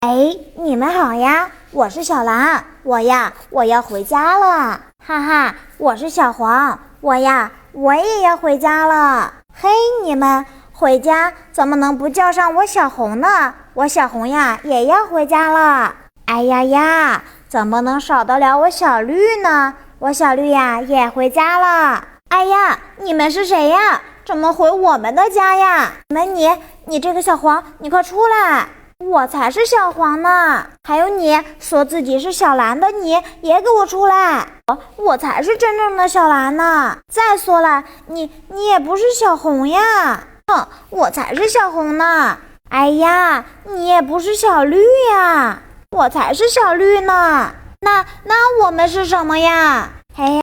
哎，你们好呀，我是小蓝，我要回家了，哈哈，我是小黄，我也要回家了。嘿，你们回家怎么能不叫上我小红呢？我小红也要回家了。哎呀，怎么能少得了我小绿呢？我小绿也回家了。哎呀，你们是谁呀？怎么回我们的家呀？你这个小黄，你快出来！我才是小黄呢！还有你说自己是小蓝的，你也给我出来！我才是真正的小蓝呢！再说了，你也不是小红呀！哼，我才是小红呢！哎呀，你也不是小绿呀！我才是小绿呢！那我们是什么呀？哎呀！